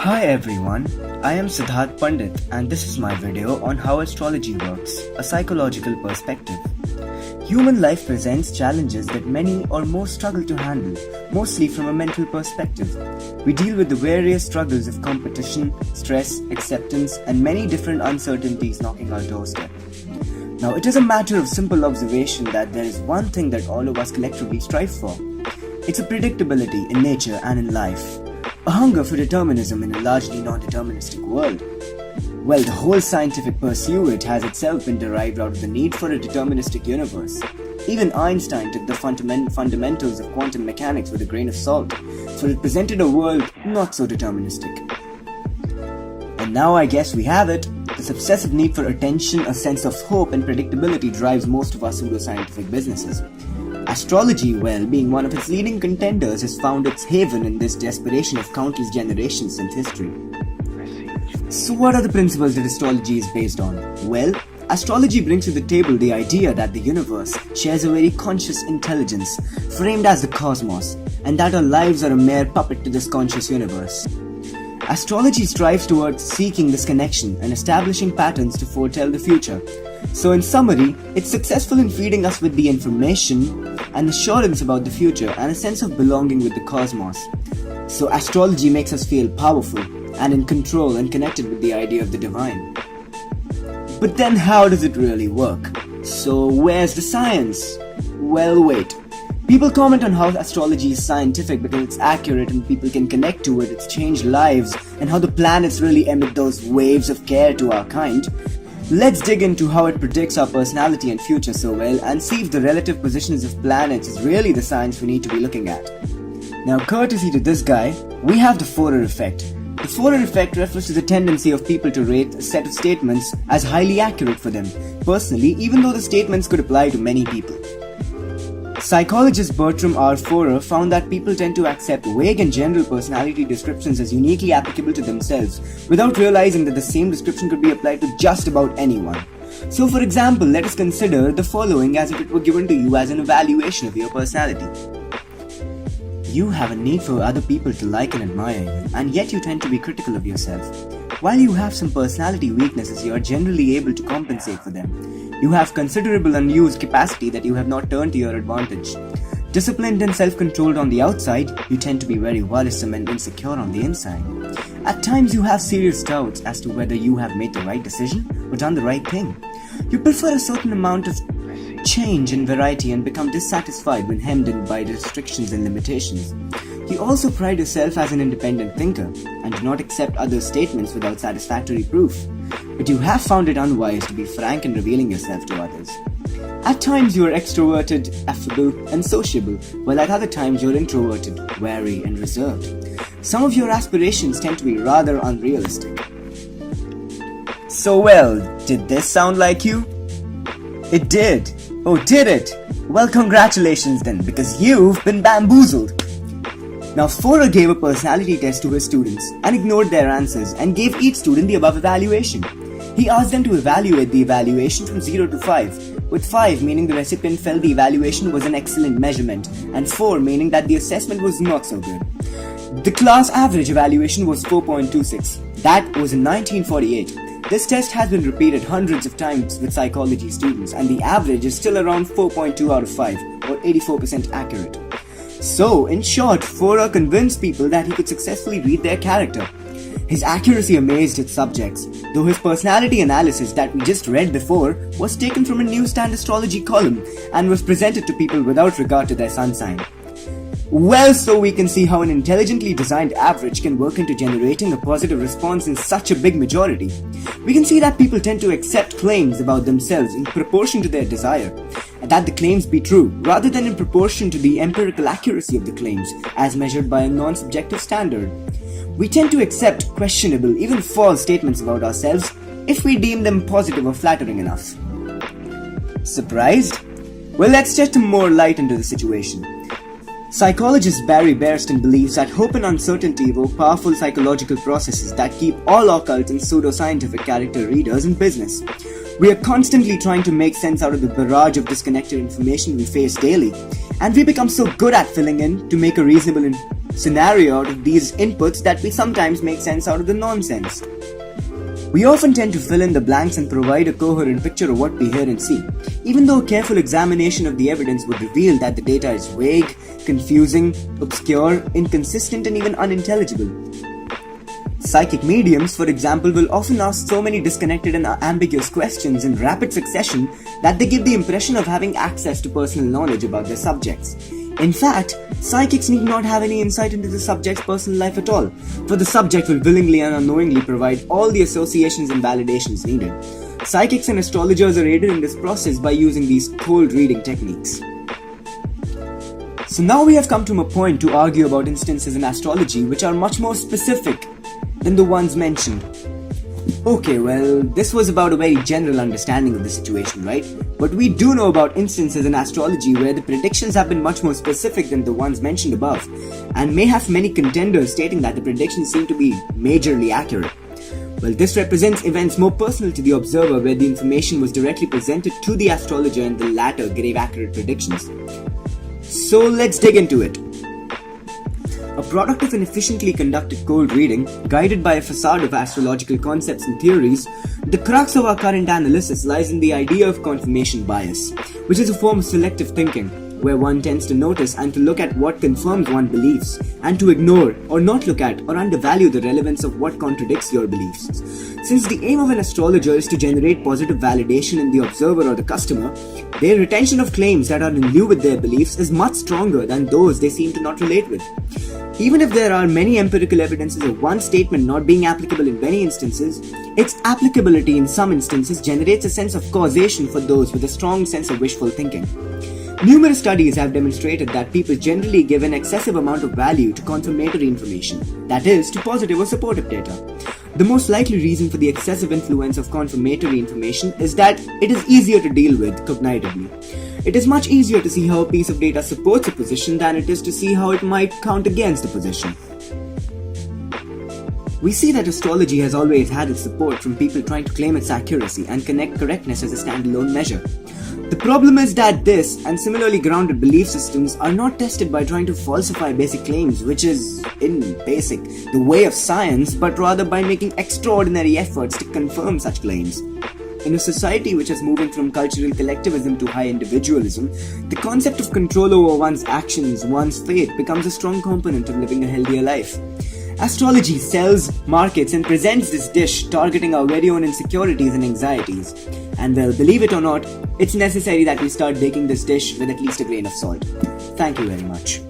Hi everyone, I am Siddharth Pandit and this is my video on how astrology works, a psychological perspective. Human life presents challenges that many or most struggle to handle, mostly from a mental perspective. We deal with the various struggles of competition, stress, acceptance, and many different uncertainties knocking our doorstep. Now, it is a matter of simple observation that there is one thing that all of us collectively strive for. It's a predictability in nature and in life. A hunger for determinism in a largely non-deterministic world. Well, the whole scientific pursuit has itself been derived out of the need for a deterministic universe. Even Einstein took the fundamentals of quantum mechanics with a grain of salt, for it presented a world not so deterministic. And now I guess we have it. This obsessive need for attention, a sense of hope and predictability drives most of our pseudoscientific businesses. Astrology, well, being one of its leading contenders, has found its haven in this desperation of countless generations since history. So what are the principles that astrology is based on? Well, astrology brings to the table the idea that the universe shares a very conscious intelligence, framed as the cosmos, and that our lives are a mere puppet to this conscious universe. Astrology strives towards seeking this connection and establishing patterns to foretell the future. So in summary, it's successful in feeding us with the information and assurance about the future and a sense of belonging with the cosmos. So astrology makes us feel powerful and in control and connected with the idea of the divine. But then how does it really work? So where's the science? Well, wait. People comment on how astrology is scientific because it's accurate and people can connect to it, it's changed lives, and how the planets really emit those waves of care to our kind. Let's dig into how it predicts our personality and future so well and see if the relative positions of planets is really the science we need to be looking at. Now, courtesy to this guy, we have the Forer effect. The Forer effect refers to the tendency of people to rate a set of statements as highly accurate for them, personally, even though the statements could apply to many people. Psychologist Bertram R. Forer found that people tend to accept vague and general personality descriptions as uniquely applicable to themselves, without realizing that the same description could be applied to just about anyone. So for example, let us consider the following as if it were given to you as an evaluation of your personality. You have a need for other people to like and admire you, and yet you tend to be critical of yourself. While you have some personality weaknesses, you are generally able to compensate for them. You have considerable unused capacity that you have not turned to your advantage. Disciplined and self-controlled on the outside, you tend to be very worrisome and insecure on the inside. At times you have serious doubts as to whether you have made the right decision or done the right thing. You prefer a certain amount of change and variety and become dissatisfied when hemmed in by restrictions and limitations. You also pride yourself as an independent thinker and do not accept others' statements without satisfactory proof. But you have found it unwise to be frank in revealing yourself to others. At times you are extroverted, affable, and sociable, while at other times you are introverted, wary, and reserved. Some of your aspirations tend to be rather unrealistic. So well, did this sound like you? It did. Oh, did it? Well, congratulations then, because you've been bamboozled. Now, Forer gave a personality test to his students and ignored their answers and gave each student the above evaluation. He asked them to evaluate the evaluation from 0 to 5, with 5 meaning the recipient felt the evaluation was an excellent measurement and 4 meaning that the assessment was not so good. The class average evaluation was 4.26. That was in 1948. This test has been repeated hundreds of times with psychology students and the average is still around 4.2 out of 5 or 84% accurate. So, in short, Forer convinced people that he could successfully read their character. His accuracy amazed his subjects, though his personality analysis that we just read before was taken from a newsstand astrology column and was presented to people without regard to their sun sign. Well, so we can see how an intelligently designed average can work into generating a positive response in such a big majority. We can see that people tend to accept claims about themselves in proportion to their desire, and that the claims be true, rather than in proportion to the empirical accuracy of the claims, as measured by a non-subjective standard. We tend to accept questionable, even false statements about ourselves if we deem them positive or flattering enough. Surprised? Well, let's shed some more light into the situation. Psychologist Barry Bearston believes that hope and uncertainty evoke powerful psychological processes that keep all occult and pseudoscientific character readers in business. We are constantly trying to make sense out of the barrage of disconnected information we face daily, and we become so good at filling in to make a reasonable scenario out of these inputs that we sometimes make sense out of the nonsense. We often tend to fill in the blanks and provide a coherent picture of what we hear and see, even though a careful examination of the evidence would reveal that the data is vague, confusing, obscure, inconsistent, and even unintelligible. Psychic mediums, for example, will often ask so many disconnected and ambiguous questions in rapid succession that they give the impression of having access to personal knowledge about their subjects. In fact, psychics need not have any insight into the subject's personal life at all, for the subject will willingly and unknowingly provide all the associations and validations needed. Psychics and astrologers are aided in this process by using these cold reading techniques. So now we have come to a point to argue about instances in astrology which are much more specific than the ones mentioned. Okay, well, this was about a very general understanding of the situation, right? But we do know about instances in astrology where the predictions have been much more specific than the ones mentioned above, and may have many contenders stating that the predictions seem to be majorly accurate. Well, this represents events more personal to the observer where the information was directly presented to the astrologer and the latter gave accurate predictions. So let's dig into it. A product of an efficiently conducted cold reading, guided by a facade of astrological concepts and theories, the crux of our current analysis lies in the idea of confirmation bias, which is a form of selective thinking, where one tends to notice and to look at what confirms one's beliefs, and to ignore or not look at or undervalue the relevance of what contradicts your beliefs. Since the aim of an astrologer is to generate positive validation in the observer or the customer, their retention of claims that are in lieu with their beliefs is much stronger than those they seem to not relate with. Even if there are many empirical evidences of one statement not being applicable in many instances, its applicability in some instances generates a sense of causation for those with a strong sense of wishful thinking. Numerous studies have demonstrated that people generally give an excessive amount of value to confirmatory information, that is, to positive or supportive data. The most likely reason for the excessive influence of confirmatory information is that it is easier to deal with cognitively. It is much easier to see how a piece of data supports a position than it is to see how it might count against a position. We see that astrology has always had its support from people trying to claim its accuracy and connect correctness as a standalone measure. The problem is that this and similarly grounded belief systems are not tested by trying to falsify basic claims, which is, in basic, the way of science, but rather by making extraordinary efforts to confirm such claims. In a society which is moving from cultural collectivism to high individualism, the concept of control over one's actions, one's fate, becomes a strong component of living a healthier life. Astrology sells, markets, and presents this dish targeting our very own insecurities and anxieties. And well, believe it or not, it's necessary that we start baking this dish with at least a grain of salt. Thank you very much.